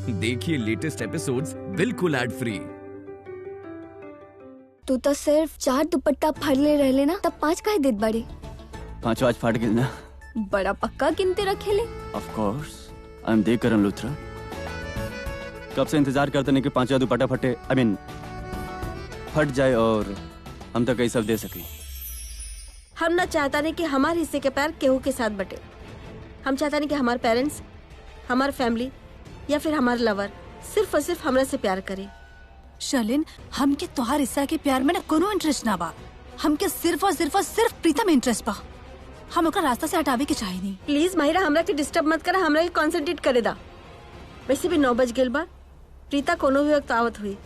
देखिए latest episodes बिल्कुल ad free. तू तो सिर्फ 4 दुपट्टा फाड़ ले रह लेना, तब 5 काहे देत बाड़े? 5 आज फाट गिल ना। बड़ा पक्का गिनते रखे ले। ऑफ कोर्स आई एम देख करन लूथरा। कब से इंतजार करते नहीं कि 5 दुपट्टा फटे, आई मीन फट जाए और हम तक सब दे सके। हम ना चाहता नहीं कि हमारे हिस्से के प्यार केहू के साथ बटे। हम चाहता नहीं कि हमारे पेरेंट्स, हमारे फैमिली या फिर हमारे लवर सिर्फ और सिर्फ हमरा से प्यार करे। शर्लिन, हमके तोहार हिस्सा के प्यार में ना कोनो इंटरेस्ट ना बा। हमके सिर्फ और सिर्फ प्रीता में इंटरेस्ट बा। हम ओकरा रास्ता से हटावे के चाहे नहीं। प्लीज माहिरा, हमरा के डिस्टर्ब मत करा, हमरा के कंसंट्रेट करे दा। वैसे भी 9 बज गेल बा। प्रीता कोनो भी वक्त आवत हुई।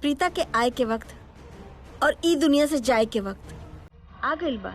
प्रीता के आए के वक्त और ई दुनिया से जाए के वक्त आ गइल बा।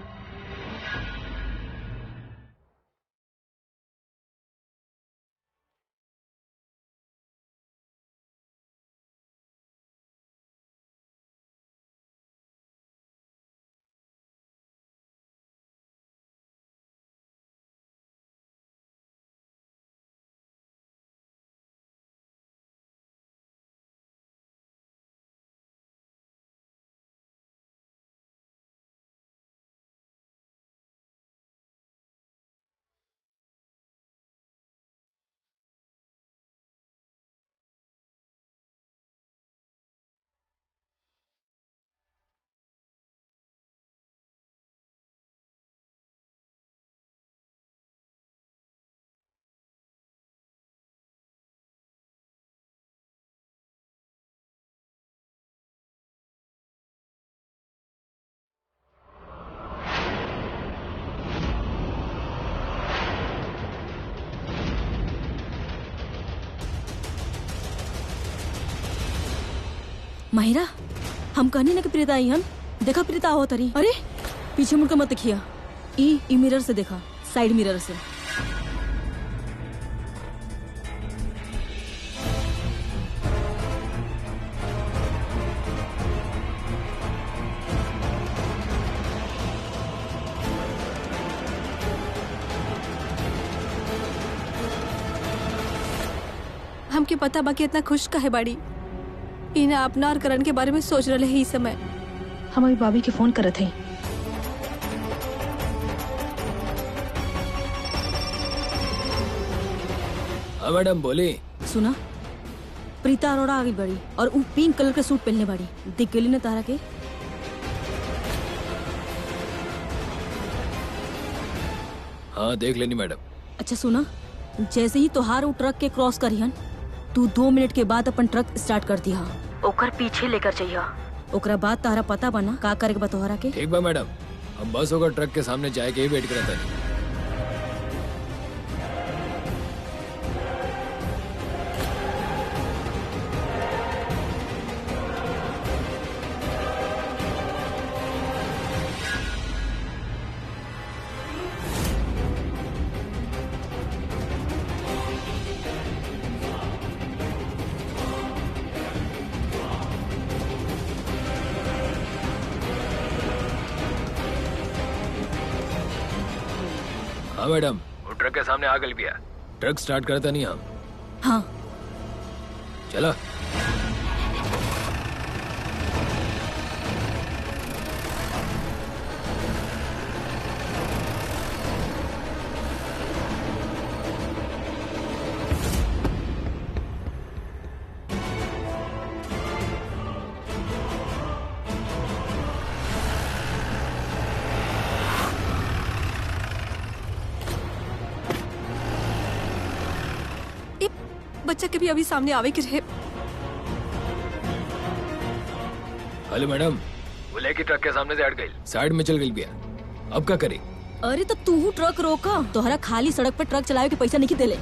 माहिरा, हम कहनी ना कि प्रीता आई हन। देखा प्रीता हो तरी। अरे पीछे मुड़कर मत देखिया। ई मिरर से देखा, साइड मिरर से। हमके पता बाकी इतना खुश काहे बाड़ी। इन्हें अपना और करण के बारे में सोच रहे हैं। इस समय हमारी भाभी के फोन करत है। हाँ मैडम बोली। सुना, प्रीता अरोड़ा आगे बढ़ी और वो पिंक कलर के सूट पहनने बाड़ी। दिख गई ना तारा के? हाँ देख लेनी मैडम। अच्छा सुना, जैसे ही तोहार वो ट्रक के क्रॉस करिहन, तू 2 मिनट के बाद अपन ट्रक स्टार्ट कर दिया। ओकर पीछे लेकर जाइया। ओकरा बाद तारा पता बना का करे के बा तोहरा के। ठीक बा मैडम, हम बस होकर ट्रक के सामने जाए के ही वेट करता है। हाँ मैडम, वो ट्रक के सामने आ गई भैया। ट्रक स्टार्ट करता नहीं हम। हाँ चलो। बच्चा के भी अभी सामने आवे के रहे। हेलो मैडम, वो लेके ट्रक के सामने से हट गई, साइड में चल गई भैया। अब क्या करे? अरे तो तू ट्रक रोका। तोहरा खाली सड़क पर ट्रक चलावे के पैसा नहीं देले।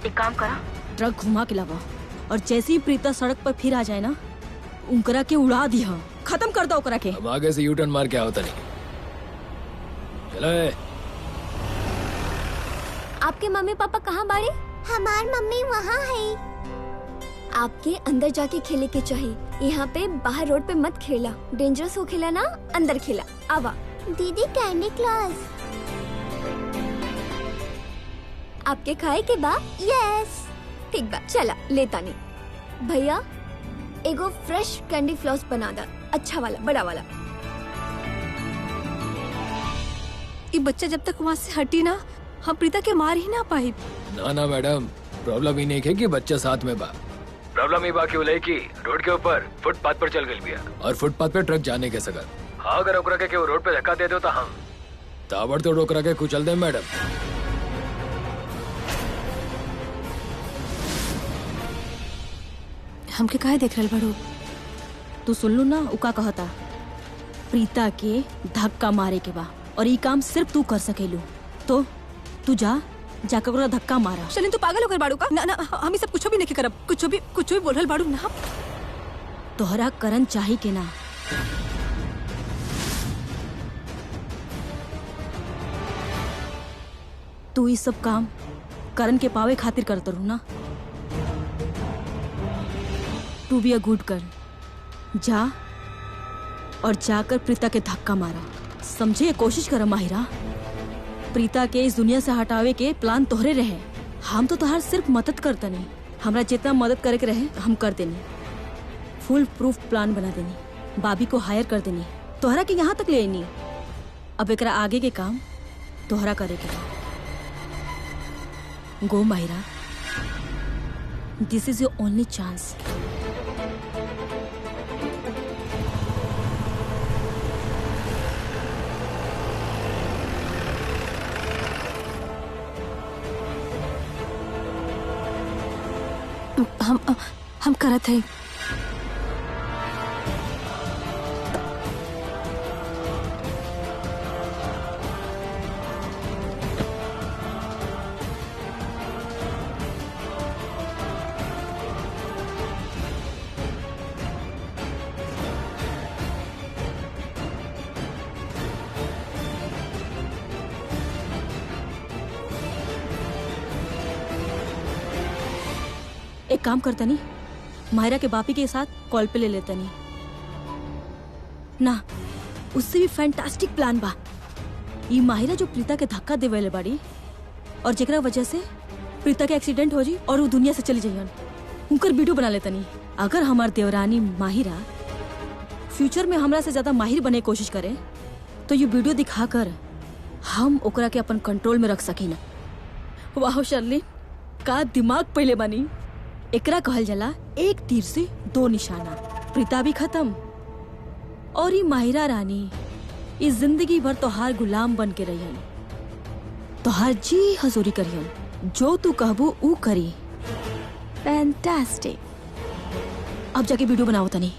एक काम करा, ट्रक घुमा के लावा और जैसे ही प्रीता सड़क पर फिर आ जाए ना, उनकरा के उड़ा दिया, खत्म कर दो ओकरा के। अब आगे से यू टर्न मार के होता नहीं। चलो। आपके मम्मी पापा कहाँ बाड़े? हमार मम्मी वहाँ है। आपके अंदर जाके खेले के चाहिए। यहाँ पे बाहर रोड पे मत खेला, डेंजरस हो खेला ना, अंदर खेला। आवा। दीदी कैंडी क्लॉस। आपके खाए के बा? यस। ठीक बा, चला लेता नहीं। भैया एगो फ्रेश कैंडी फ्लॉस बना दा, अच्छा वाला, बड़ा वाला। ये बच्चा जब तक वहाँ से हटी ना, हम प्रीता के मार ही ना पाए। ना मैडम, प्रॉब्लम ही नहीं है कि बच्चा साथ में बा। प्रॉब्लम ही बा कि उलई की रोड के ऊपर फुटपाथ पर चल गई बिया और फुटपाथ पे ट्रक जाने के सगर। हाँ, अगर ओकरा के रोड पे धक्का दे दो तो हम ताबड़तोड़ ओकरा के कुचल दे मैडम। हमके काहे देख रहल बड़ू? तू सुन लू ना उका कहता, प्रीता के धक्का मारे के बा और ये काम सिर्फ तू कर सकेलू। तो तू जाकर ओकरा धक्का मारा। चलिन तू पागल होकर बाड़ू का? ना ना, हम ये सब कुछ भी नहीं करब। कुछ भी बोल रहल बाड़ू ना। तोहरा करन चाही के ना? तू ये सब काम करन के पावे खातिर करत रहू ना। To be a good girl, जा और जाकर प्रीता के धक्का मारा। समझे? कोशिश कर माहिरा। प्रीता के इस दुनिया से हटावे के प्लान तोहरे रहे। हम तो तोहार सिर्फ मदद करता नहीं, हमरा जितना मदद करे के रहे हम कर देनी। फुल प्रूफ प्लान बना देनी, बाबी को हायर कर देनी, तोहरा के यहाँ तक ले आनी। अब एकरा आगे के काम तोहरा करे के। गो माहिरा, दिस इज योर ओनली चांस। हम करत है। एक काम करता नहीं, मायरा के बापी के साथ कॉल पे ले लेता नहीं ना। उससे भी फैंटास्टिक प्लान बा। ये माहिरा जो प्रीता के धक्का देवेले बाड़ी और जेकरा वजह से प्रीता के एक्सीडेंट हो जी और वो दुनिया से चली जाइयन, उनकर वीडियो बना लेता नहीं। अगर हमार देवरानी माहिरा फ्यूचर में हमरा से ज्यादा माहिर बने कोशिश करे तो ये वीडियो दिखाकर हम ओकरा के अपन कंट्रोल में रख सकी ना। वाह शर्लिन, का दिमाग पहले बनी। एकरा कहल जाला एक तीर से दो निशाना। प्रीता भी खत्म और ये माहिरा रानी इस जिंदगी भर तोहार गुलाम बन के रहियन, तोहार जी हजूरी करियन, जो तू कहबो ऊ करी। फैंटास्टिक। अब जाके वीडियो बनाओ तनी।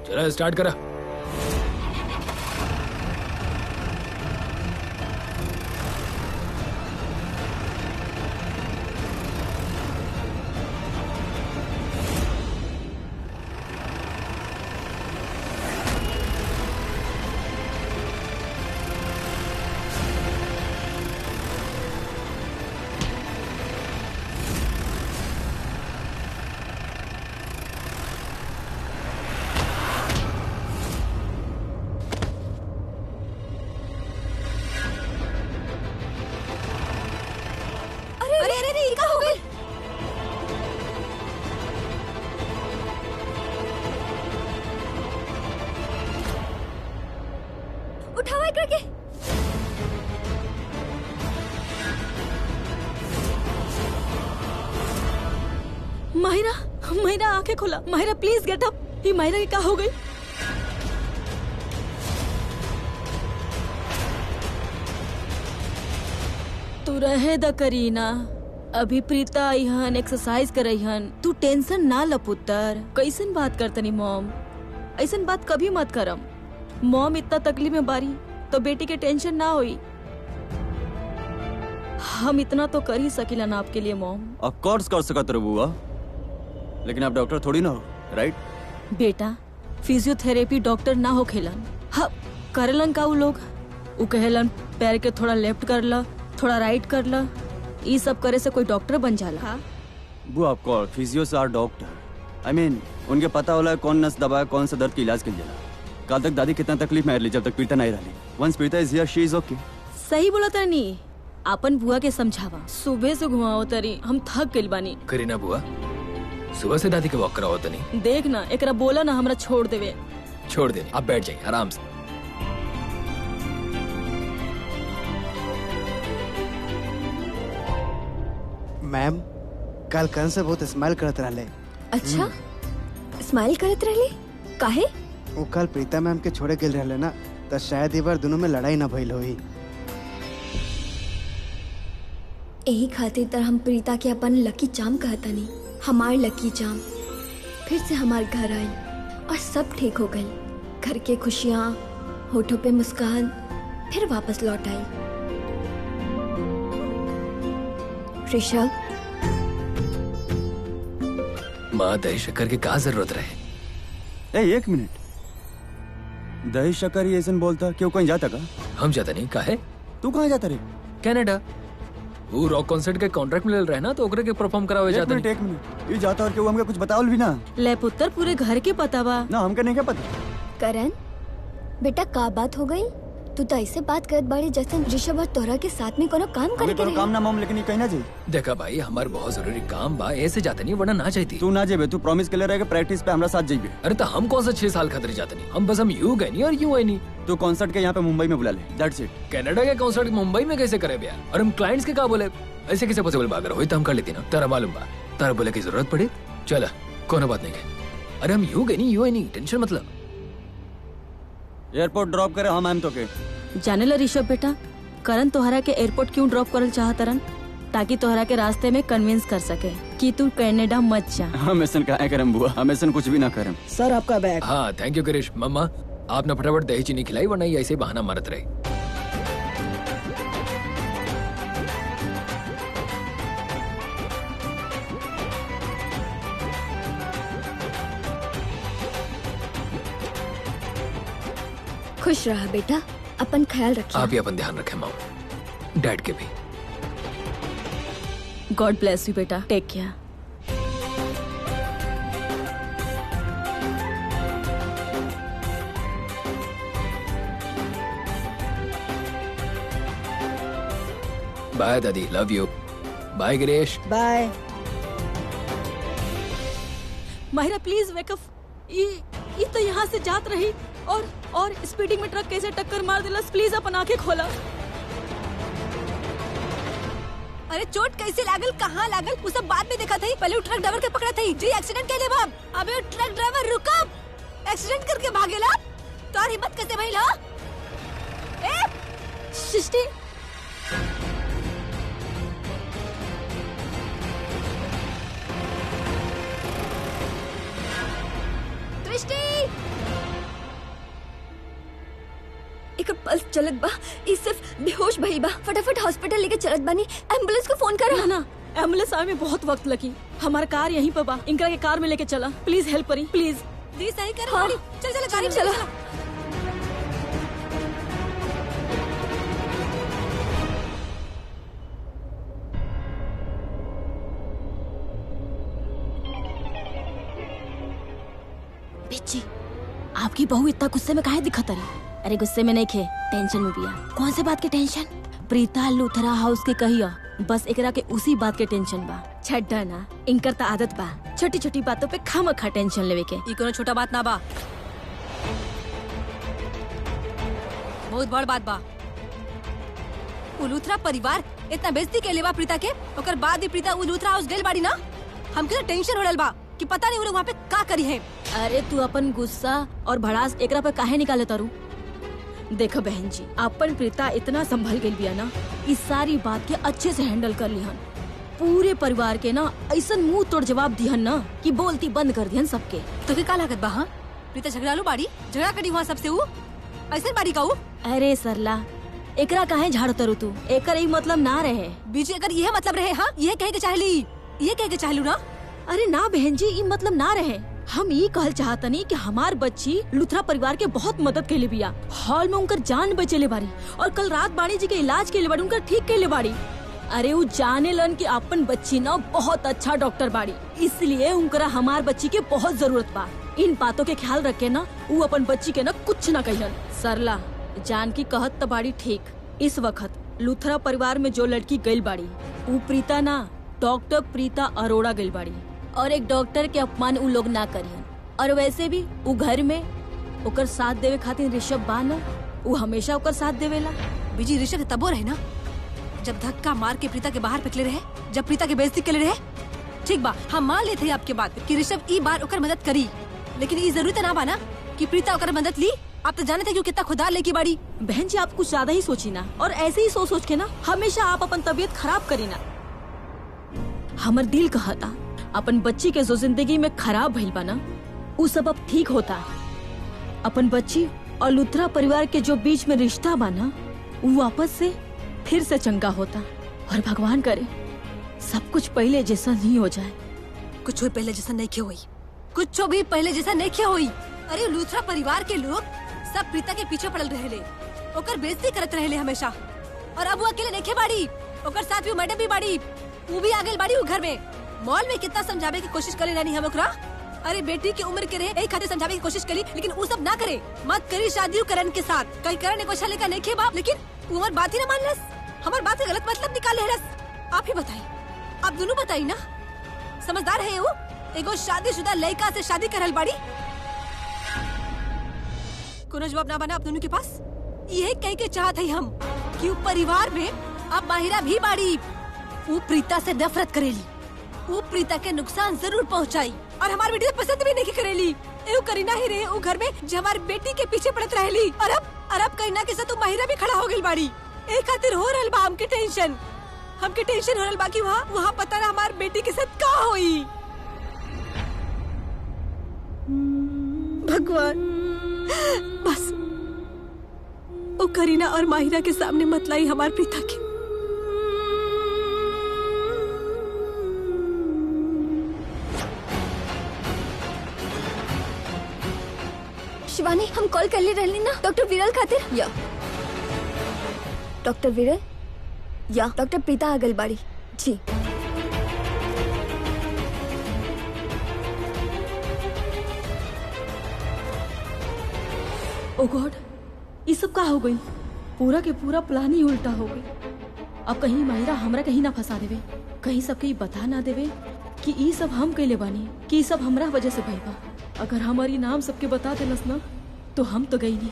चला स्टार्ट करा। माहिरा, माहिरा आंखें खोला। Mahira please get up. ये माहिरा की क्या हो गई? तू रहे द करीना, अभी प्रीता आई हन, एक्सरसाइज कर रही हन। तू टेंशन ना ल पुत्र। कैसन बात करतनी मॉम? ऐसन बात कभी मत करम। मॉम इतना तकलीफ में बारी तो बेटी के टेंशन ना होई। हम इतना तो कर ही सकीला ना आपके लिए मॉम। ऑफ कोर्स कर सकत रहो बुआ, लेकिन आप डॉक्टर थोड़ी ना हो, राइट? बेटा फिजियोथेरेपी डॉक्टर ना हो खेलन। हाँ करलन का उ लोग, उ कहेलन पैर के थोड़ा लेफ्ट कर ला, थोड़ा राइट कर ला। ये सब करे से कोई डॉक्टर बन जाला? हाँ? बुआ of course physios are doctor. I mean उनके पता होला कौन नस दबाए, कौन सा दर्द के इलाज के लिए। कल तक दादी कितना तकलीफ में रही जब तक प्रीता नहीं रही। Once Preeta is here she is okay. सही बोला तनी। अपन बुआ के समझावा। सुबह से घुमाओ तरी, हम थक गइल बानी। करीना बुआ सुबह से दादी के वॉक कराओ तनी। देख ना एकरा बोला ना हमरा छोड़ देवे। छोड़ दे, आप बैठ जाइए आराम से। मैम कल कन से बहुत स्माइल करत रहले। अच्छा स्माइल करत रहले काहे? वो कल प्रीता मैम के छोड़े गेल रहले ना, तो शायद ये बार दोनों में लड़ाई ना भइल होई। यही खातिर तर हम प्रीता के अपन लकी चाम कहतनी। हमार लकी चाम फिर से हमार घर आई और सब ठीक हो गई। घर के खुशियाँ, होठों पे मुस्कान फिर वापस लौट आई। ऋषभ माँ दही शक्कर की क्या जरूरत रहे? एक मिनट, दही शक्कर ही ऐसा बोलता क्यों? कहीं जाता का? हम जाता नहीं। काहे? तू कहाँ जाता रे? कनाडा। वो रॉक कॉन्सर्ट के कॉन्ट्रैक्ट मिल रहे ना, तो ओकरे के परफॉर्म करावे जाता नहीं। एक मिनट, ये जाता और क्यों? हमके कुछ बताओ भी ना। ले पुत्र पूरे घर के पता बा ना, हमके नहीं क्या पता। करण बेटा का बात हो गई? तू तो ऐसे बात करत बाड़ी जैसे ऋषभ और तोरा के साथ में कोनो काम करे के काम ना मॉम, लेकिन ये कहीं ना जाए। देखा भाई हमार बहुत जरूरी काम बा, ऐसे जाते नहीं वरना ना जाती। तू ना जेबे, तू प्रॉमिस के ले रहेगा प्रैक्टिस पे हमरा साथ जाइबे। अरे तो हम कौन सा 6 साल खातिर जाते नहीं, हम बस हम यूं गए नहीं और यूं आए नहीं। तू कॉन्सर्ट के यहाँ पे मुंबई में बुला ले, दैट्स इट। कनाडा के कॉन्सर्ट मुंबई में कैसे करे यार? और हम क्लाइंट्स के क्या बोले? ऐसे कैसे पॉसिबल बा? अगर होई तो हम कर लेती ना। तारा मालूम बा, तारा बोले की जरूरत पड़े चला कोनो बात नहीं है। अरे हम यूं गए नहीं यूं आए नहीं, टेंशन मतलब। एयरपोर्ट ड्रॉप करे हम तो के जाने ला ऋषभ बेटा, करण तोहरा के एयरपोर्ट क्यों ड्रॉप करल चाहतरन? ताकि तोहरा के रास्ते में कन्विंस कर सके कि तू कनाडा मत जा। हम ऐसा कहाँ करम बुआ, हम ऐसा कुछ भी ना करम। सर आपका बैग। हाँ थैंक यू गिरीश। मम्मा आपने फटाफट दही चीनी खिलाई, वरना ये ऐसे बहाना मारत रहे। खुश रहा बेटा, अपन ख्याल रखिए। आप भी अपन ध्यान रखें माँ, डैड के भी। गॉड ब्लेस यू बेटा, टेक केयर। बाय दादी, love you. Bye Girish. Bye. Mahira please wake up. ये तो यहाँ से जात रही और स्पीडिंग में ट्रक कैसे टक्कर मार दिला। प्लीज अपन आंखें खोला। अरे चोट कैसे लागल, कहाँ लागल, वो सब बाद में देखा था। पहले वो ट्रक ड्राइवर के पकड़ा था जी एक्सीडेंट के लिए बाप। अबे वो ट्रक ड्राइवर रुका, एक्सीडेंट करके भागेला। तो हिम्मत कैसे भइला? ए सृष्टि एक पल्स चलत बा, ई सिर्फ बेहोश भई बा। फटाफट हॉस्पिटल लेके चलत बानी। एम्बुलेंस को फोन करो। ना एम्बुलेंस आवे में बहुत वक्त लगी। हमारा कार यहीं पे बा, इनकरा के कार में लेके चला। प्लीज हेल्प करी प्लीज। दी सही कर। हाँ। चल चल गाड़ी में चलो। बिच्ची आपकी बहू इतना गुस्से में काहे दिखत रही? अरे गुस्से में नहीं खे, टेंशन में बिया। कौन से बात के टेंशन? प्रीता लूथरा हाउस के कहिया, बस एकरा के उसी बात के टेंशन बा। छड्डा ना, इनकर त आदत बा छोटी छोटी बातों पे खामखा टेंशन लेवे के। ई कोनो छोटा बात ना बा, बहुत बड़ बात बा। उलूथरा परिवार इतना बेइज्जती के लिए बा प्रीता के, ओकर बाद भी प्रीता उलूथरा हाउस गेल बाड़ी ना। हमके तो टेंशन हो रहल बा कि पता नहीं वो लोग वहाँ पे का करी है। अरे तू अपन गुस्सा और भड़ास एकरा पे काहे निकाले तारू? देखो बहन जी, अपन प्रीता इतना संभल गई बिया ना, इस सारी बात के अच्छे से हैंडल कर लिहन। पूरे परिवार के ना ऐसा मुंह तोड़ जवाब दिहन ना कि बोलती बंद कर दिहन सबके। तो के का लागत बा? हाँ, प्रीता झगड़ालू बाड़ी, झगड़ा करी वहाँ सबसे ऊ ऐसे बाड़ी का ऊ? अरे सरला, एकरा काहे झाड़ तरू तू? एकर यही मतलब ना रहे। बीजी अगर यह मतलब रहे, हाँ ये कहे के चाहली, ये कहे के चाहलू ना? अरे ना बहन जी, ये मतलब ना रहे। हम ये कहल चाहतनी कि हमार बच्ची लुथरा परिवार के बहुत मदद के लिए बिया। हॉल में उनकर जान बचेले बाड़ी और कल रात बाणी जी के इलाज के लिए बाड़ी, उनकर ठीक के लिए बाड़ी। अरे वो जाने लन कि अपन बच्ची ना बहुत अच्छा डॉक्टर बाड़ी, इसलिए उनकरा हमार बच्ची के बहुत जरूरत बा। इन बातों के ख्याल रखे ना, वो अपन बच्ची के ना कुछ ना कहन। सरला, जान की कहत त बाड़ी ठीक। इस वक्त लुथरा परिवार में जो लड़की गई बाड़ी वो प्रीता ना, डॉक्टर प्रीता अरोड़ा गई बाड़ी। और एक डॉक्टर के अपमान उ लोग ना करियन। और वैसे भी वो घर में ओकर साथ देवे खातिर ऋषभ बा ना, वो हमेशा ओकर साथ देवेला। बीजी ऋषभ तबो रहे ना जब धक्का मार के प्रीता के बाहर फेंकले रहे, जब प्रीता के बेइज्जती के लिए रहे। ठीक बा, हम मान लेते हैं आपके बात कि ऋषभ ई बार ओकर मदद करी, लेकिन ये जरूरी तो ना बा ना कि प्रीता ओकर मदद ली। आप तो जानते थे कि कितना खुदा लेकी बाड़ी। बहन जी, आप कुछ ज्यादा ही सोची ना, और ऐसे ही सोच सोच के ना हमेशा आप अपन तबीयत खराब करी ना। हमर दिल कहता अपन बच्ची के जो जिंदगी में खराब भइल बा ना, वो सब अब ठीक होता। अपन बच्ची और लुथरा परिवार के जो बीच में रिश्ता बा ना, वो वापस से फिर से चंगा होता। और भगवान करे सब कुछ पहले जैसा नहीं हो जाए। कुछ भी पहले जैसा नहीं क्यों हुई, कुछ भी पहले जैसा नहीं क्यों हुई। अरे लुथरा परिवार के लोग सब प्रीता के पीछे पड़ल रहे, ओकर बेइज्जती करत रहे हमेशा। और अब वो अकेले नहीं बाड़ी, ओकर साथ भी मैडम भी बाड़ी, वो भी आ गई बाड़ी वो घर में। मॉल में कितना समझावे की कोशिश करे रानी हम ओकरा। अरे बेटी की उम्र के रहे एक खातिर समझावे की कोशिश करी, लेकिन वो सब ना करे। मत करी शादी करण के साथ, कहीं करण को लेकर नहीं खे बाप, लेकिन उम्र बात ही ना मान लस, हमार बात का गलत मतलब निकाले रस। आप ही बताई, आप दोनों बताई ना, समझदार है वो? एगो शादीशुदा लड़का से शादी करल बाड़ी, कोनो जवाब ना बना आप दोनों के पास। यही कह के चाहत है हम कि वो परिवार में अब माहिरा भी बाड़ी। वो प्रीता से नफरत करेली, वो प्रीता के नुकसान जरूर पहुंचाई, और हमारी बेटी से पसंद भी नहीं करेली। एव करीना ही रहे वो घर में जो हमारी बेटी के पीछे पड़त रहेली। और अब करीना के साथ माहिरा भी खड़ा हो गई बाड़ी। एक खातिर हो रहल बा हमके टेंशन हो रहल बा कि वहाँ पता ना हमारी बेटी के साथ का होई। भगवान, बस वो करीना और माहिरा के सामने मत लाई हमारी प्रीता की। शिवानी, हम कॉल कर ले रही ना डॉक्टर विरल खातिर। या डॉक्टर विरल या डॉक्टर प्रीता आगलबाड़ी जी। ओ गॉड, ये सब का हो गई? पूरा के पूरा प्लान ही उल्टा हो गई। अब कहीं माहिरा हमरा कहीं ना फंसा देवे, कहीं सबके ये बता ना देवे कि ये सब हम कैले बानी, कि ये सब हमरा वजह से भइल बा। अगर हमारी नाम सबके बता देलस ना तो हम तो गई नहीं,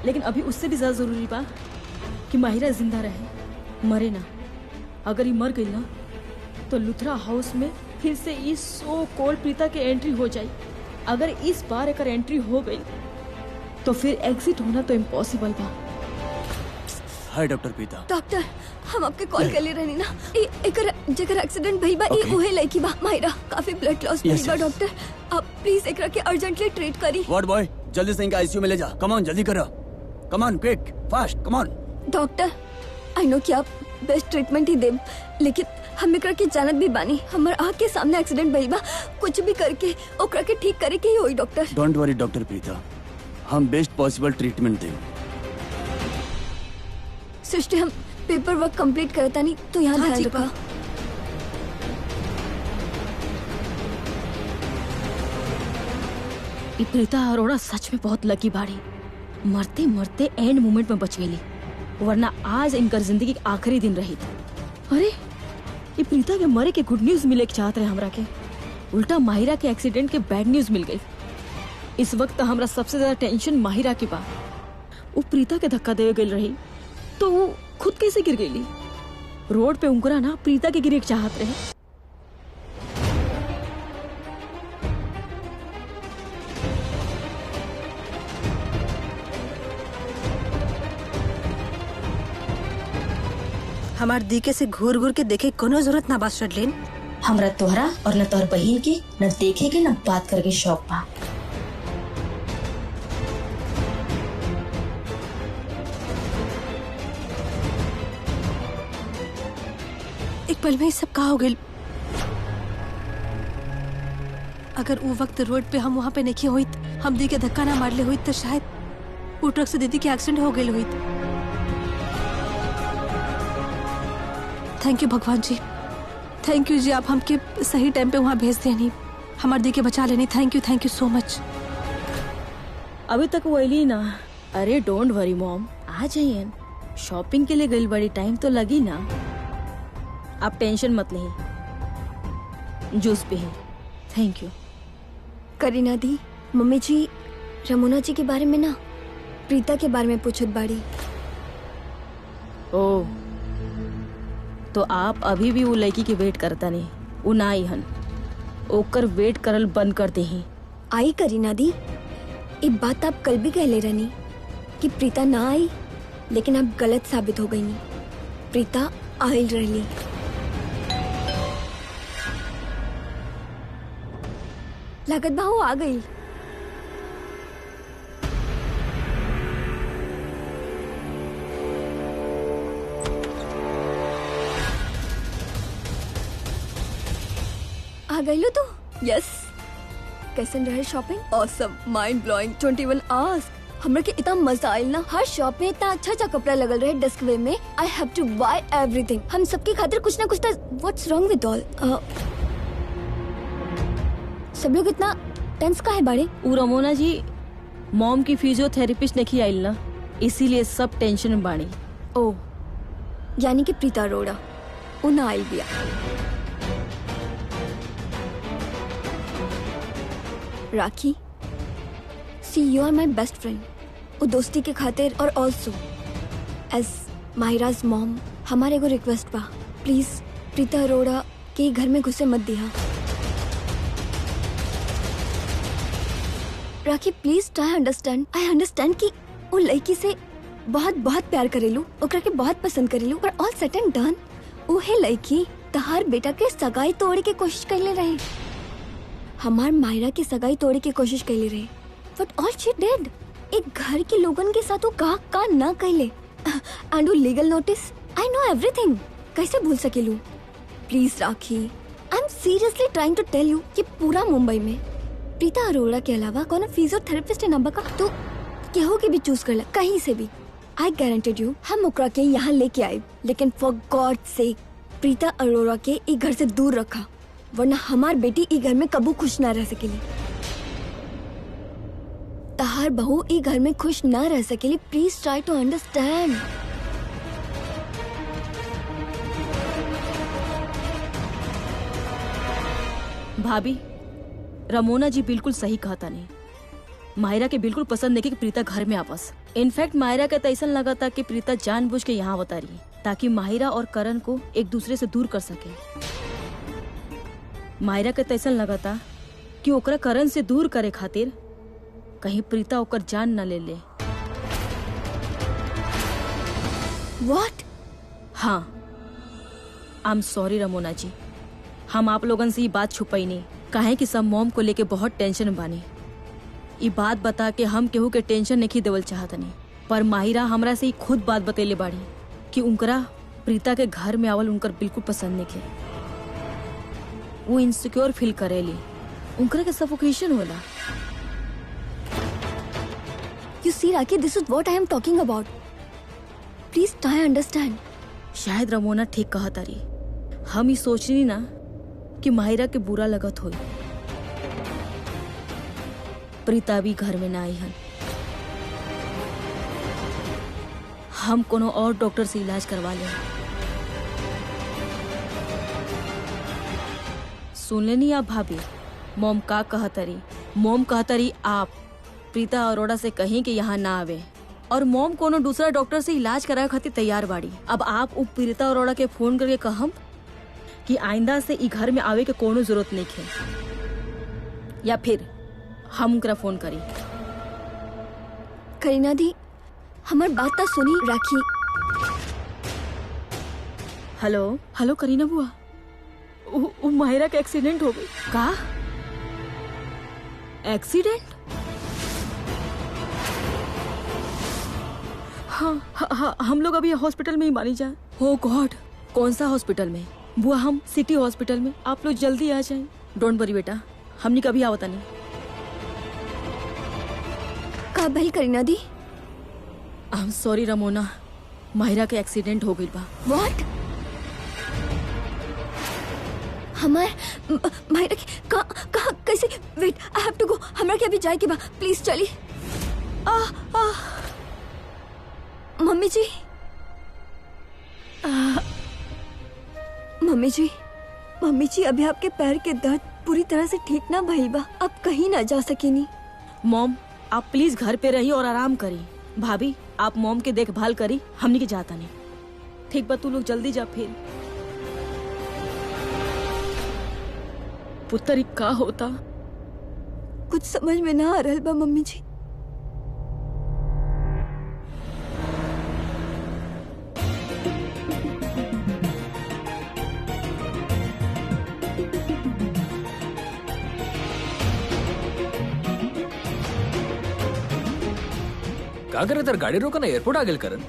लेकिन अभी उससे भी ज्यादा जरूरी बा कि माहिरा जिंदा रहे, मरे ना। अगर ये मर गई ना तो लुथरा हाउस में फिर से इस सो कॉल्ड प्रीता के एंट्री हो जाए। अगर इस बार एक एंट्री हो गई तो फिर एग्जिट होना तो इम्पॉसिबल बा। हाय डॉक्टर प्रीता। डॉक्टर, हम आपके कॉल कर ले रही ना, जेकर एक्सीडेंट भइल बा, ई उहे लड़की बा माहिरा। काफी ब्लड लॉस भइल बा डॉक्टर, आप प्लीज एकरा के अर्जेंटली ट्रीट करी। वार्ड बॉय, जल्दी से इनका आईसीयू में ले जा। कम ऑन, जल्दी करो। Come on, quick, fast, come on. Doctor, I know कि आप बेस्ट ट्रीटमेंट ही देम, लेकिन हम एकरा के जानत भी बानी हमर आँख के सामने एक्सीडेंट भइल बा। कुछ भी करके ओकरा के ठीक करे के ही होई doctor. Don't worry doctor Preeta, हम बेस्ट पॉसिबल ट्रीटमेंट दें। सृष्टि, हम पेपर वर्क कंप्लीट करता नहीं तो यहाँ ध्यान रखा। प्रीता अरोड़ा सच में बहुत लकी बाड़ी, मरते मरते एंड मोमेंट में बच गई, वरना आज इनकर जिंदगी के आखिरी दिन रही थी। अरे ये प्रीता के मरे के गुड न्यूज मिले के चाहते रहे हमरा के, उल्टा माहिरा के एक्सीडेंट के बैड न्यूज मिल गई। इस वक्त हमरा सबसे ज्यादा टेंशन माहिरा की बा। वो प्रीता के धक्का देवे गई रही तो वो खुद कैसे गिर गई? रोड पे उंगरा ना प्रीता के गिरे चाहत रहे। हमार दीके से घूर घूर के देखे कोनो जरूरत ना बा शर्लिन। हमरा तोहरा और न तोहर बहिन के न देखे के न बात करके शौक बा। एक पल में सब कहा हो गई। अगर वो वक्त रोड पे हम वहाँ पे नहीं हुई, हम दी के धक्का ना मार ले हुई, तो शायद वो ट्रक से दीदी के एक्सीडेंट हो गई हुई। थैंक यू भगवान जी, थैंक यू जी, आप हमके सही टाइम पे वहाँ भेज देनी, हमारे दी के बचा लेनी। Thank you so much. अभी तक वो अली ना। अरे डोंट वरी मॉम, आ जाइए। शॉपिंग के लिए गई, बड़ी टाइम तो लगी ना। आप टेंशन मत लीजिए, जूस पिए। Thank you. Kareena the, mummy जी रमोना जी के बारे में ना, प्रीता के बारे में पूछत बाड़ी। ओह, तो आप अभी भी वो लड़की की वेट करता नहीं? वो ना आई हन, ओकर वेट करल बंद कर दे ही। आई करीना दी, एक बात आप कल भी कह ले रहनी कि प्रीता ना आई, लेकिन आप गलत साबित हो गई नहीं। प्रीता आयल रही। लागत बाहू आ गई। आ गई लो तो। यस, कैसन रहे शॉपिंग? ऑसम, माइंड ब्लोइंग, 21 आवर्स। हमरा के इतना मजा आयल ना। हर शॉप में इतना अच्छा कपड़ा लगल रहे डिस्क वे में। I have to buy everything. हम सबके खातिर कुछ ना कुछ था। What's wrong with all? सब लोग इतना टेंस का है बाड़े? वो रमोना जी मॉम की फिजियोथेरेपिस्ट नहीं आइल ना, इसीलिए सब टेंशन में बाड़ी। ओह, यानी कि प्रीता अरोड़ा उन्हें आइल बिया। Rakhi, see you are my best friend. वो दोस्ती के खातिर और ऑल्सो एज माहिराज मॉम हमारे एगो रिक्वेस्ट बा, प्लीज प्रीता अरोड़ा के घर में घुसे मत दिया। Rakhi please try understand. I understand कि वो लड़की से बहुत बहुत प्यार करेलू, ओकरा के बहुत पसंद करेलू, पर ऑल सेट एंड डन उहे लड़की तहार बेटा के सगाई तोड़े के कोशिश कैले रहे, हमार मायरा की सगाई तोड़े की कोशिश कैले रहे। बट ऑल शी डिड, एक घर के लोगन के साथ वो का ना कैले। एंड वो legal notice, I know everything. कैसे भूल सकेलू? Please Rakhi, I am seriously trying to tell you कि पूरा मुंबई में प्रीता अरोड़ा के अलावा कौन फिजियोथेरेपिस्ट नंबर का तो केहू के भी चूज कर ला, कहीं से भी। आई गारंटेड यू हम ओकरा के यहाँ लेके आए, लेकिन फॉर गॉड से प्रीता अरोड़ा के ई घर से दूर रखा, वरना हमार बेटी ई घर में कबू खुश ना रह सकेली। तहार बहू ई घर में खुश ना रह सकेली। Please try to understand. भाभी, रमोना जी बिल्कुल सही कहता नहीं। मायरा के बिल्कुल पसंद नहीं कि प्रीता घर में आपस। इनफैक्ट मायरा के तैसन लगा था कि प्रीता जानबूझ के यहाँ बता रही ताकि माहिरा और करण को एक दूसरे से दूर कर सके। मायरा के तैसन लगा था कि ओकरा करण से दूर करे खातिर कहीं प्रीता ओकर जान न ले ले। What? हाँ, आई एम सॉरी रमोना जी, हम आप लोगन से ये बात छुपाई नहीं, काहे कि सब मॉम को लेके बहुत टेंशन में बानी। ये बात बता के हम केहू के टेंशन नहीं देवल चाहत नहीं, पर माहिरा हमरा से ही खुद बात बतेले बाड़ी कि उनकरा प्रीता के घर में आवल उनकर बिल्कुल पसंद नहीं है। वो इनसिक्योर फील करेली, उनकरा के सफोकेशन होला। You see rakhi, this is what I am talking about. Please try understand. शायद रमोना ठीक कहा तारी। हम ही सोच रही ना कि माहिरा के बुरा लगत होई, प्रीता भी घर में ना आई हन। हम कोनो और डॉक्टर से इलाज करवा ले। सुन लेनी आप भाभी, मॉम का कहतरी? मॉम कहतरी आप प्रीता अरोड़ा से कहीं कि यहाँ ना आवे, और मॉम कोनो दूसरा डॉक्टर से इलाज कराए खातिर तैयार बाड़ी। अब आप उ प्रीता अरोड़ा के फोन करके कहम कि आइंदा से ई घर में आवे के कोनो जरूरत नहीं है, या फिर हम उनकरा फोन करी। करीना दी, हमार बात तो सुनी राखी। हेलो हेलो करीना बुआ, वो माहिरा का एक्सीडेंट हो गई। का एक्सीडेंट? हाँ, हम लोग अभी हॉस्पिटल में ही मानी जाए। ओ गॉड, कौन सा हॉस्पिटल में? बुआ हम सिटी हॉस्पिटल में, आप लोग जल्दी आ जाएं। डोंट वरी बेटा, हमने कभी आवता नहीं। का भइल करीना दी? I am sorry Ramona, Mahira के एक्सीडेंट हो गई बा। व्हाट? माहिरा की कहाँ कैसे? Wait, I have to go. हमरा के अभी जाए के बा, प्लीज चली। मम्मी जी, मम्मी जी अभी आपके पैर के दर्द पूरी तरह से ठीक ना भइल बा, अब कहीं ना जा सकेनी। मॉम आप प्लीज घर पे रही और आराम करी। भाभी आप मॉम के देखभाल करी, हमनी के जाता नहीं। ठीक बा, तू लोग जल्दी जा। फिर पुत्र का होता कुछ समझ में ना आ रहल बा मम्मी जी। का करे तर गाड़ी रोका ना, एयरपोर्ट आ गेल करन।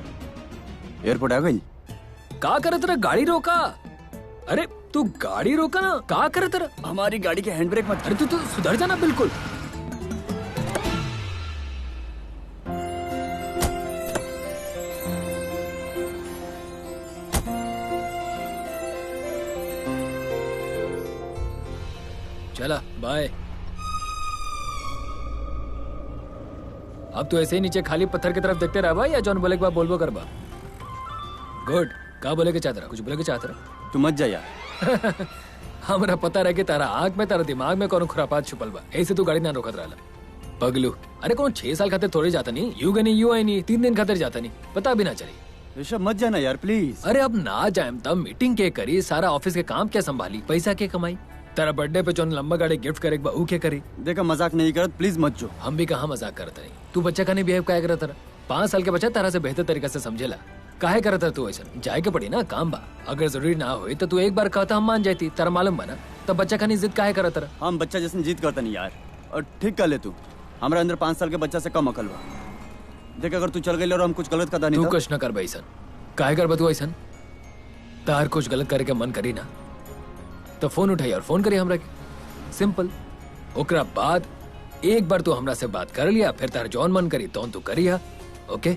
एयरपोर्ट आ गई? का करे तेरा गाड़ी रोका? अरे तू गाड़ी रोका ना, का करे तेरा? हमारी गाड़ी के हैंड ब्रेक मत। अरे तू सुधर जाना बिल्कुल। चला बाय। अब तो ऐसे ही नीचे खाली पत्थर की तरफ देखते रहा या जॉन बोले के बाद बोलबो करबा? गुड। का बोले के चाहता रहा? कुछ बोले के चाहता रहा? तू मत जा यार। हमरा पता रहे कि तारा आंख में, तारा दिमाग में कोनो खुरापात छुपल बा, ऐसे तू गाड़ी ना रोकत रहला। पगलू, अरे कौन 6 साल खातिर थोड़ी जाता नहीं, यू गनी यू आई नहीं, 3 दिन खातिर जाता नहीं, पता भी ना चली। ऋषभ मत जाना यार प्लीज। अरे अब ना जाएम तब मीटिंग के करी, सारा ऑफिस के काम क्या संभाली, पैसा के कमाई। तेरा बर्थडे पे जो लंबा गाड़ी गिफ्ट करे ऊ के करी। देखा मजाक नहीं करत, प्लीज मत जो। हम भी कहाँ मजाक करते नहीं। तू बच्चा का नहीं बिहेव क्या करता रहा? 5 साल के बच्चा तारा से बेहतर तरीके से समझेला। काहे करता तू ऐसा? जाए के पड़ी ना, काम बा। अगर जरूरी ना हो तो तू एक बार कहता हम मान जाती, तारा मालूम बना। तब बच्चा का नहीं जिद काहे करता रहा? हम बच्चा जैसे जिद करता नहीं यार। और ठीक कर ले तू, हमारे अंदर 5 साल के बच्चा से कम अकल बा। देख अगर तू चल गई और हम कुछ गलत करता नहीं, तू कुछ न कर भाई सन। काहे कर तू ऐसा? तार कुछ गलत करे के मन करी ना तो फोन उठाई और फोन करी हमरा के, सिंपल। ओकरा बाद एक बार तू हमरा से बात कर लिया, फिर तार जौन मन करी तो तू करिया। ओके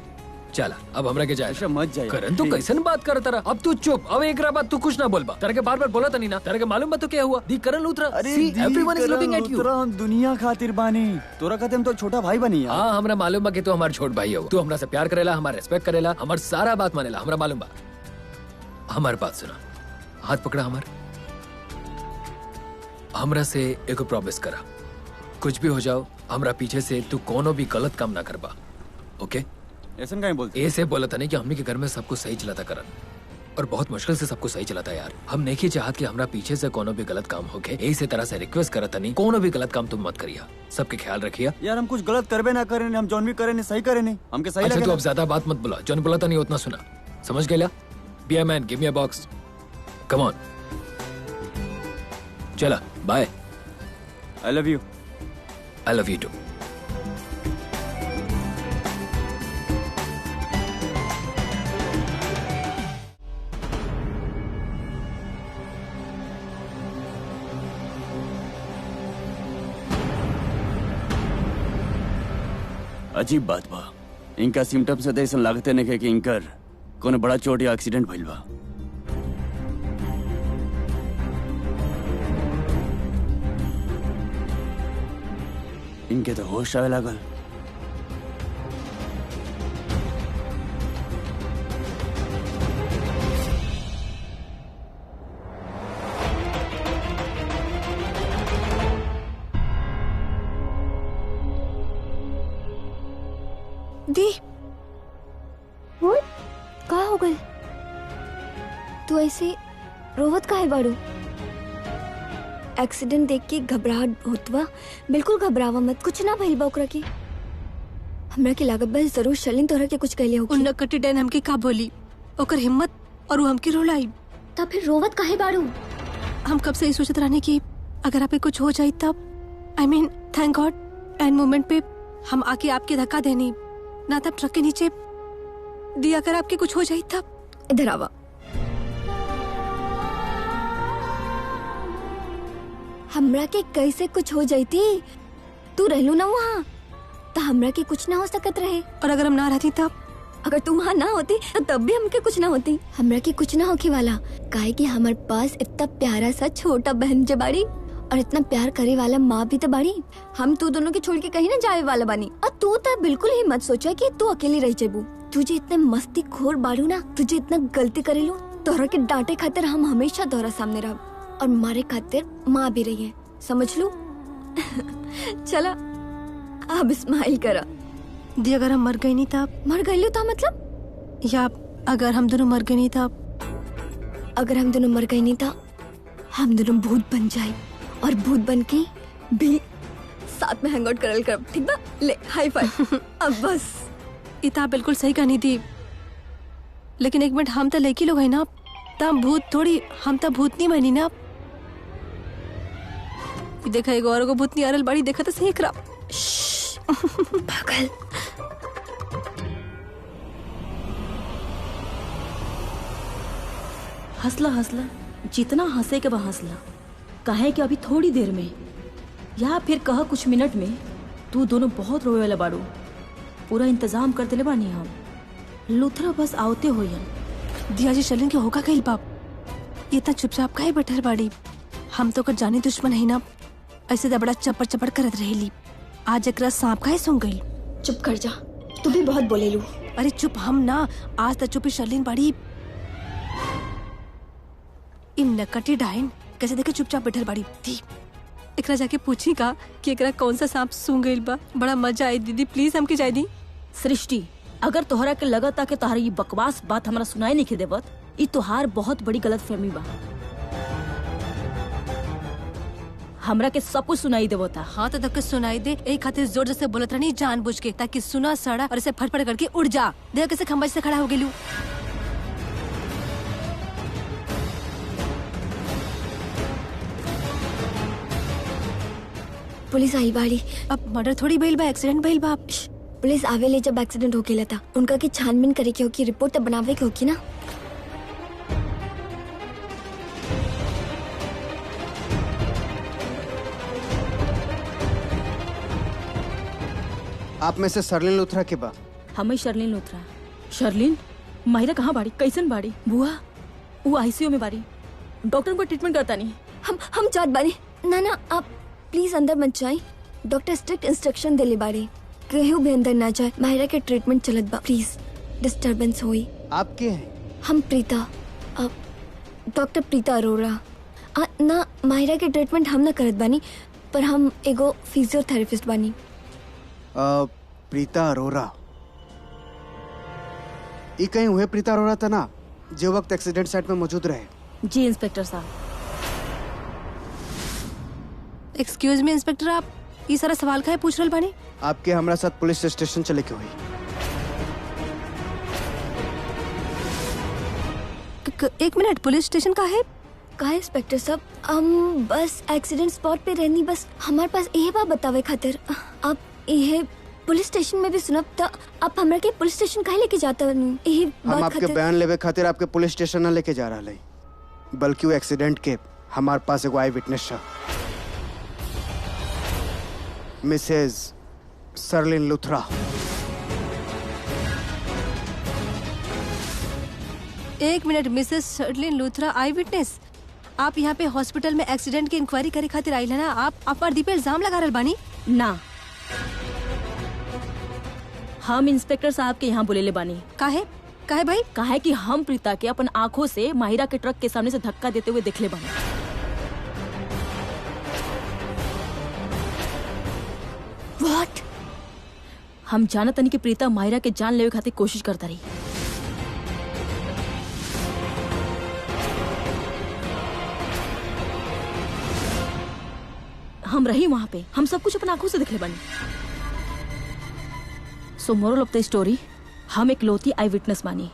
चला अब हमरा के जाए। मत जाए करन तू कैसन बात करता रहा? अब तू चुप। अब एक बात तू कुछ ना बोलबा। तेरे के बार-बार बोला था नहीं ना? तेरे के मालूम बा तो क्या हुआ? The Karan Luthra. Everyone is looking at you. हम दुनिया खातिर बानी, तोरा खातिर हम तो छोटा भाई बनी यार। हां हमरा मालूम बा कि तू हमार छोट भाई हो। तू हमरा से प्यार करेला, हमार रिस्पेक्ट करेला, हमार सारा बात मानेला, हमरा मालूम बा। हमार बात सुना, हाथ पकड़ा हमार। हमरा से एको प्रॉमिस करा, कुछ भी हो जाओ हमरा पीछे से तू कोनो भी गलत काम ना करबा। ओके? ऐसा कहीं बोलते? ऐसे बोला था नहीं कि हमने के घर में सब कुछ सही चलाता करन, और बहुत मुश्किल से सब कुछ सही चलाता यार। हम नहीं चाहत कि हमरा पीछे से कोनो भी गलत काम हो गए। ऐसे तरह से रिक्वेस्ट करता नहीं, कोनो भी गलत काम तुम मत करिया, सबके ख्याल रखिया। यार हम कुछ गलत करबे ना करें, हम जौन भी करें नहीं सही करें नहीं, हमके सही अच्छा लगे। तू अब ज्यादा बात मत बोला, जौन बोला था नहीं उतना सुना, समझ गया? Be a man, give me a box, come on. चला bye. I love you. I love you too. अजीब बात बा, इनका सिम्टम से ऐसा लागते नहीं कि इनकर कोनो बड़ा चोट या एक्सीडेंट भइल बा। इनके तो होश आवे लागल। दी का हो गल? तू ऐसे रोवत का है बाड़ू? एक्सीडेंट देख के घबराहट होतवा, बिल्कुल घबरावा मत, कुछ ना भइल बा ओकरा के। हमरा के लागत बा जरूर शलिन तोहरा के कुछ कहले होगी। उन नकटी डैन हमके का बोली, ओकर हिम्मत और वो हमके रोलाई। तब फिर रोवत काहे बाड़ू? हम कब से ही सोचत रहने की अगर आप कुछ हो जाए तब। I mean thank God end moment पे हम आके आपके धक्का देनी ना, तब ट्रक के नीचे दिया अगर आपके कुछ हो जाए तब। इधर आवा। हमरा के कैसे कुछ हो जाती? तू रहलू ना वहाँ, तो हमरा के कुछ ना हो सकत रहे। और अगर हम ना रहती तब? अगर तू वहाँ ना होती तो तब भी हमके कुछ ना होती। हमरा के कुछ ना होके वाला, काहे कि हमारे पास इतना प्यारा सा छोटा बहन जे बाड़ी और इतना प्यार करे वाला माँ भी तो बाड़ी। हम तू दोनों के छोड़ के कहीं ना जाए वाला बानी। और तू तो बिल्कुल ही मत सोचा कि तू अकेली रह जेबू। तुझे इतने मस्ती खोर बाड़ू ना, तुझे इतना गलती करेलू, तोहरा के डांटे खातिर हम हमेशा तोहरा सामने रह और मारे खातिर माँ भी रही है, समझ लू। चला अब स्माइल करा। दी अगर हम मर गए नहीं तब? मर गए तो मतलब? या अगर हम दोनों मर गए नहीं तब? अगर हम दोनों मर गए नहीं था, हम दोनों भूत बन जाए और भूत बन के भी साथ में हैंग आउट करल कर, ठीक बा? ले हाई फाइव। अब बस इतना बिल्कुल सही कहानी थी, लेकिन एक मिनट, हम तो लड़की लोग है ना, तब भूत थोड़ी, हम तो भूत नहीं बनी ना। देखा एक और को भूत नहीं आरल बाड़ी, देखा तो सही करा। पागल। हंसला हंसला, जितना हंसे के वह हंसला। कहे कि अभी थोड़ी देर में या फिर कहा कुछ मिनट में तू दोनों बहुत रोए वाला बाड़ू। पूरा इंतजाम कर दिले बानी हम। लुथरा बस आवते होयन। दिया जी चलन के होगा कहीं बाप, ये इतना चुपचाप काहे बैठल बाड़ी? हम तो कर जाने दुश्मन है ना, ऐसे तो बड़ा चपड़ चपड़ करत रहेली। आज एकरा सांप काहे सूंघ गई? चुप कर जा, तू भी बहुत बोलेलू। अरे चुप हम ना, आज तक चुप ही शर्लिन बाड़ी। इन नकटी डाइन कैसे देखे चुपचाप बैठल बाड़ी थी। एकरा जाके पूछी का कि एकरा कौन सा सांप सूंघ गइल बा। बड़ा मजा आई दीदी, प्लीज हमके जाए दी। सृष्टि, अगर तोहरा के लगता कि तोहरा ये बकवास बात हमरा सुनाई नहीं के देवत, ई तोहार बहुत बड़ी गलतफहमी बा। हमरा के सब कुछ सुनाई देवता। हाँ तो तक सुनाई दे, एक खातिर जोर से बोलत रहनी जानबूझ के, ताकि सुना सड़ा और इसे फटफट करके उड़ जा। देख कैसे खंबा से खड़ा हो गेलू। पुलिस आई बाड़ी। अब मर्डर थोड़ी भइल बा, एक्सीडेंट भइल बा। पुलिस आवेले जब एक्सीडेंट हो गेला था, उनका की छानबीन करे के होगी, रिपोर्ट तो बनावे के होगी ना। आप में से सरलिन लुथरा के बा? हमें शर्लिन लुथरा। शर्लिन, माहिरा कहाँ बाड़ी? कैसन बाड़ी? बुआ, वो आईसीयू में बाड़ी। डॉक्टर को ट्रीटमेंट करता नहीं। हम जात बाड़ी। ना आप प्लीज अंदर मत जाए। डॉक्टर स्ट्रिक्ट इंस्ट्रक्शन देले बाड़ी, केहू भी अंदर ना जाए। माहिरा के ट्रीटमेंट चलत बा, प्लीज डिस्टर्बेंस होई। आप के हैं? हम प्रीता, डॉक्टर प्रीता अरोड़ा। ना माहिरा के ट्रीटमेंट हम ना करत बानी, पर हम एगो फिजियोथेरेपिस्ट बानी। प्रीता अरोड़ा, ये कहीं हुए प्रीता अरोड़ा था ना, जो वक्त एक्सीडेंट साइट में मौजूद रहे? जी इंस्पेक्टर साहब। एक्सक्यूज मी इंस्पेक्टर, आप ये सारा सवाल काहे पूछ रहल बानी? आपके हमारा साथ पुलिस स्टेशन चले के हुई। एक मिनट, पुलिस स्टेशन का है? कहा इंस्पेक्टर साहब, हम बस एक्सीडेंट स्पॉट पे रहनी, बस हमारे पास यही बात बतावे खातिर। आप यही पुलिस स्टेशन में भी सुनब तो आप हमरा के पुलिस स्टेशन काहे लेके जाता? यही बात हम आपके बयान लेवे खातिर आपके पुलिस स्टेशन न लेके जा रहा है, बल्कि वो एक्सीडेंट के हमारे पास एक आई विटनेस है, मिसेज सरलिन लुथरा। एक मिनट, मिसेस सरलिन लुथरा आई विटनेस? आप यहाँ पे हॉस्पिटल में एक्सीडेंट की इंक्वायरी करे खातिर आई है ना? आप पर दीपे इल्जाम लगा रहल बानी? ना, हम इंस्पेक्टर साहब के यहाँ बुलेले बानी। काहे भाई? काहे कि हम प्रीता के अपन आँखों से माहिरा के ट्रक के सामने से धक्का देते हुए देखले बानी। What? हम जानत नहीं कि प्रीता माहिरा के जान लेवे खातिर कोशिश करता रही। हम रही वहाँ पे, हम सब कुछ अपन आँखों से देखले बानी। So moral of the story, हम एक लौती आई विटनेस बानी।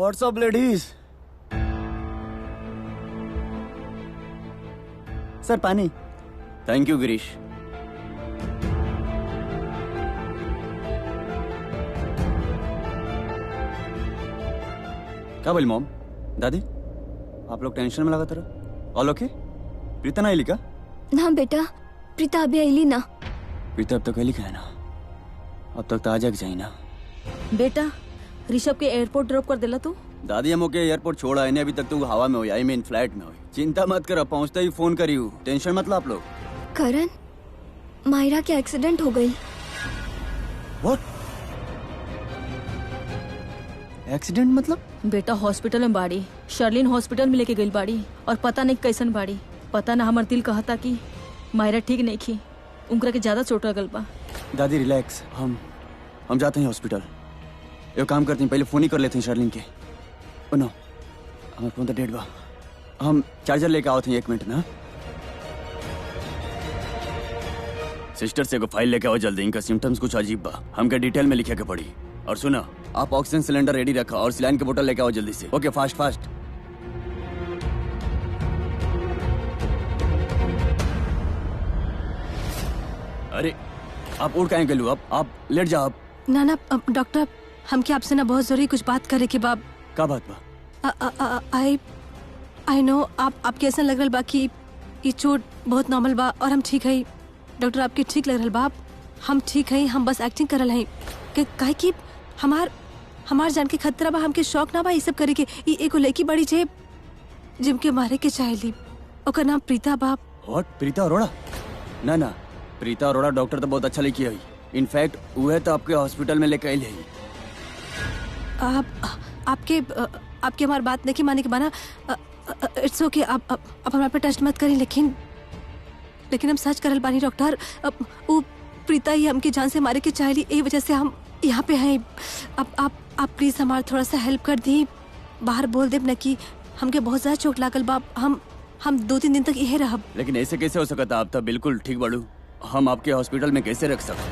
What's up ladies. सर पानी। Thank you Girish. क्या बोल मॉम? दादी आप लोग टेंशन में लगा रहो। ऑल ओके? प्रीता ना आईली का? ना बेटा, प्रीता अभी आईली ना। प्रीता अब तक आईली का है ना? अब तक तो आ जाके जाए ना। बेटा ऋषभ के एयरपोर्ट ड्रॉप कर देला तू? दादी हम ओके एयरपोर्ट छोड़ा है, अभी तक तो हवा में हो, आई मीन फ्लाइट में हो। चिंता मत करो, पहुंचते ही फोन करी हूँ, टेंशन मत लो आप लोग। करण, मायरा के एक्सीडेंट हो गई। व्हाट? एक्सीडेंट मतलब? बेटा हॉस्पिटल में बाड़ी, शर्लिन हॉस्पिटल में लेके गई बाड़ी और पता नहीं कैसन बाड़ी। पता ना हमार दिल कहता कि मायरा ठीक नहीं थी, उनकरा के ज्यादा चोट लगल बा। दादी रिलैक्स, हम जाते हैं हॉस्पिटल। एक काम करते हैं, पहले फोन ही कर लेते हैं शर्लिन के। ओ नो, हमारे फोन तो डेड बा। हम चार्जर लेके आओ थे, 1 मिनट ना। सिस्टर से को फाइल लेके आओ जल्दी, इनका सिम्टम्स कुछ अजीब बा, हमके डिटेल में लिखे के पड़ी। और सुना, आप ऑक्सीजन सिलेंडर रेडी रखा और सिलाइन की बोतल लेके आओ जल्दी से। ओके, फास्ट फास्ट। अरे आप उड़ काहे गेलू? आप लेट जाओ। ना ना डॉक्टर, हमके आपसे ना बहुत जरूरी कुछ बात करे के बाब। का बात बा? आई नो आपके ऐसा लग रहा बा कि ये चोट बहुत नॉर्मल बा और हम ठीक है। डॉक्टर आपके ठीक लग रहा बा, हम ठीक है, हम बस एक्टिंग करल हैं। काहे कि हमार जान के खतरा बा, हमके शौक ना बा ये सब करे के। ई एगो लड़की बड़ी जे जिनके मारे के चाहेली, ओकर नाम प्रीता बा। व्हाट? प्रीता अरोड़ा? ना ना, प्रीता अरोड़ा डॉक्टर तो बहुत अच्छा लिखी है। इनफैक्ट वह तो आपके हॉस्पिटल में लेके आई है। आपके हमारी बात नहीं माने के माना। इट्स ओके, आप हमारे पे टच मत करें, लेकिन हम सच करल बानी डॉक्टर। वो प्रीता ही हमकी जान से मारे के चाहेली, यही वजह से हम यहाँ पे हैं। आप प्लीज हमारा थोड़ा सा हेल्प कर दी, बाहर बोल देब न कि हमके बहुत ज्यादा चोट लागल बा। हम 2-3 दिन तक यही रहब। लेकिन ऐसे कैसे हो सकता? आप तो बिल्कुल ठीक बाड़ू, हम आपके हॉस्पिटल में कैसे रख सकते?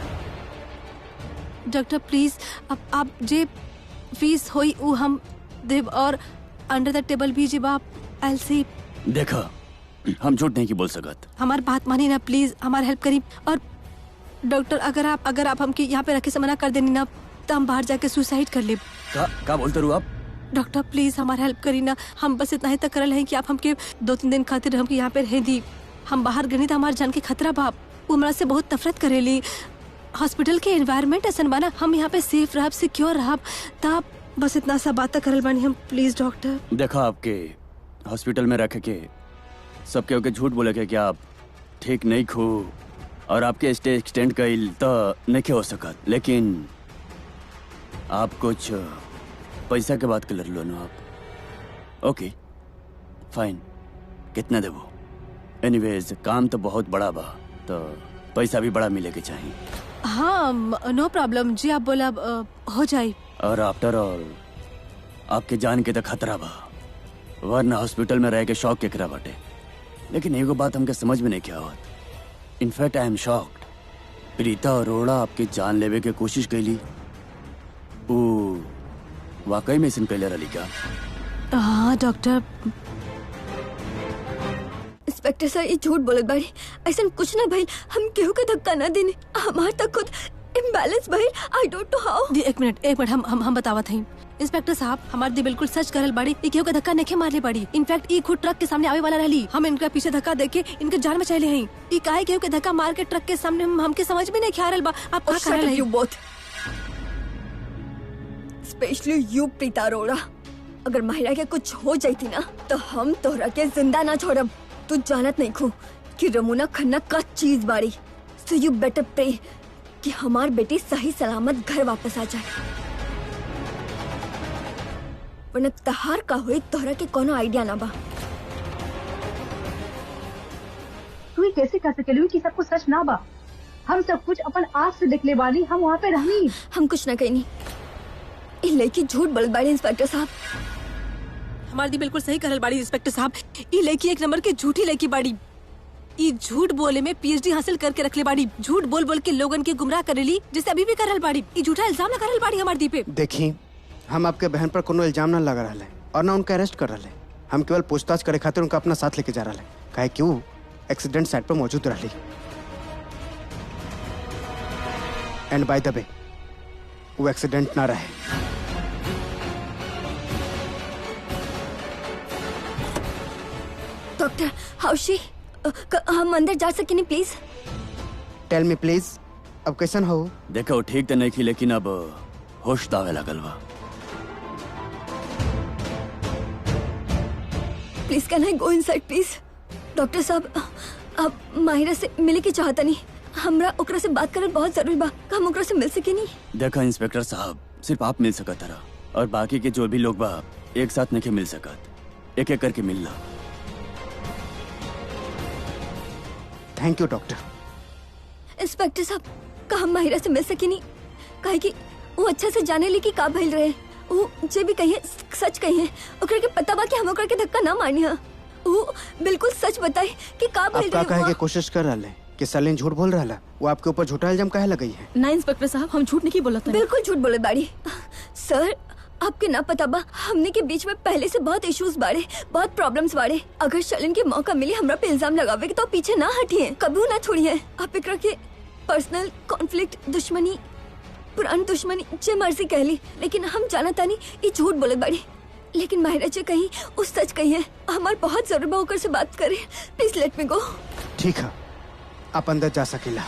डॉक्टर प्लीज, आप जे फीस होई वो हम देब, और अंडर द टेबल भी जब आप एलसी। देखा, हम झूठ नहीं की बोल सकत। हमारी बात मानी ना प्लीज, हमारी हेल्प करी। और डॉक्टर अगर आप हमके यहाँ पे रखे से मना कर देनी ना, तो हम बाहर जाके सुसाइड कर ले। का बोलते रहो आप? डॉक्टर प्लीज हमारी हेल्प करी ना, हम बस इतना ही तक करल हैं कि आप हमके 2-3 दिन खातिर हमके यहाँ पे रह दी। हम बाहर गनी तो हमारे जान के खतरा बाप, वो हमरा से बहुत नफरत करेली। हॉस्पिटल के एनवायरनमेंट ऐसा बना, हम यहाँ पे सेफ रहब, सिक्योर रहब, तब बस इतना सा बात करल बानी हम। Please doctor. देखा, आपके हॉस्पिटल में रख के सबके ओके झूठ बोले के क्या आप ठीक नहीं खो, और आपके स्टे एक्सटेंड कइल तो नहीं हो सकत। लेकिन आप कुछ पैसा के बात कर लो ना आप। ओके फाइन, कितना देवो? एनीवेज काम तो बहुत बड़ा बा, तो पैसा भी बड़ा मिले के चाहिए। हाँ नो प्रॉब्लम जी, आप बोला हो जाए। और आफ्टर ऑल आपके जान के तो खतरा बा, वरना हॉस्पिटल में रह के शौक के करा बाटे। लेकिन एगो बात हमके समझ में नहीं क्या होत। In fact I am shocked, Preeta Arora आपके जान लेवे के कोशिश कैली, वो वाकई में कैले रही का? हाँ डॉक्टर। इंस्पेक्टर सर, ये झूठ बोलत बाड़ी, ऐसा कुछ ना भाई। हम केहू के धक्का ना देने, हमार तक खुद इम्बैलेंस भाई। I don't know how. एक मिनट हम बतावत हैं। इंस्पेक्टर साहब, हमारे दी बिल्कुल सच करल बाड़ी, ये केहू के धक्का नहीं मारले बाड़ी। इनफैक्ट ये खुद ट्रक के सामने आवे वाला रहली, हम इनका पीछे धक्का देके इनके जान बचाइले हैं। ये काहे केहू के धक्का मार के ट्रक के सामने हमके समझ में नहीं ख्याल बा। आप का कर रहे you both, specially you Preeta Arora. अगर महिला के कुछ हो जाती ना, तो हम तोहरा के जिंदा ना छोड़ब। तू जानत नहीं खू कि रमुना खन्ना का चीज बाड़ी। सो यू बेटर प्रे कि हमार बेटी सही सलामत घर वापस आ जाए, वरना तहार का हुई तोहरा के कोनो आइडिया ना बा। तू ही कैसे कह सकेलू कि सब कुछ सच ना बा? हम सब कुछ अपन आँख से देख ले बानी, हम वहाँ पे रहनी। हम कुछ ना कहनी, ये लड़की झूठ बोलत बाड़ी। इंस्पेक्टर साहब, हमारी दी बिल्कुल सही करल बाड़ी इंस्पेक्टर साहब। ये लड़की एक नंबर की झूठी लड़की बाड़ी। ये झूठ बोले में पीएचडी हासिल करके रखले बाड़ी। झूठ बोल बोल के लोगन के गुमराह करेली, जैसे अभी भी करल बाड़ी। ये झूठा इल्जाम ना करल बाड़ी हमारी दी पे। देखी, हम आपके बहन पर कोनो इल्जाम ना लगा रहे और ना उनका अरेस्ट कर रहे। हम केवल पूछताछ करे खातिर उनका अपना साथ लेके जा रहे काहे क्यों एक्सीडेंट साइट पर मौजूद रही। एंड बाय द वे वो एक्सीडेंट ना रहे। डॉक्टर हाउशी हम अंदर जा सके नहीं प्लीज? टेल मी प्लीज, अब कैसन हो? देखो ठीक तो नहीं की, लेकिन अब होश दावे लगल बा। Please can I go inside please? Doctor साहब आप माहिरा से मिले की चाहता नहीं, हमरा ओकरा से बात करना बहुत जरूरी बा। हम ओकरा से मिल सके नहीं? देखा इंस्पेक्टर साहब, सिर्फ आप मिल सकत रहा और बाकी के जो भी लोग बा एक साथ नहीं मिल सकत, एक एक करके मिलना। Thank you doctor. इंस्पेक्टर साहब का हम माहिरा से मिल सके नहीं काहे कि वो अच्छा से जाने ली कि का भइल रहे। वो जे भी कहिए सच कहिए, ओकरा के पता बा कि हम ओकरा के धक्का ना मारनी है। वो बिल्कुल सच बताए कि का भइल रहे। आप का कहे के कोशिश कर रहा कि सलीन झूठ बोल रहा है? वो आपके ऊपर झूठा इल्जाम काहे लगाई है? ना इंस्पेक्टर साहब, हम झूठ नहीं बोलत। बिल्कुल झूठ बोले बाड़ी। सर आपके ना पता बा हमने के बीच में पहले से बहुत इश्यूज बाड़े, बहुत प्रॉब्लम्स बाड़े। अगर शलिन के मौका मिले हमरा पे इल्जाम लगावे तो पीछे ना हटिए, कभी ना छोड़िए। आप एकरा के पर्सनल कॉन्फ्लिक्ट, दुश्मनी, पुरानी दुश्मनी जे मर्जी कह ली, लेकिन हम जाना तानी ये झूठ बोले बाड़ी। लेकिन माहिरा जी कहीं उस सच कही है, हमार बहुत जरूर बा ओकर से बात करे। प्लीज लेट मी गो। ठीक है, आप अंदर जा सकेला।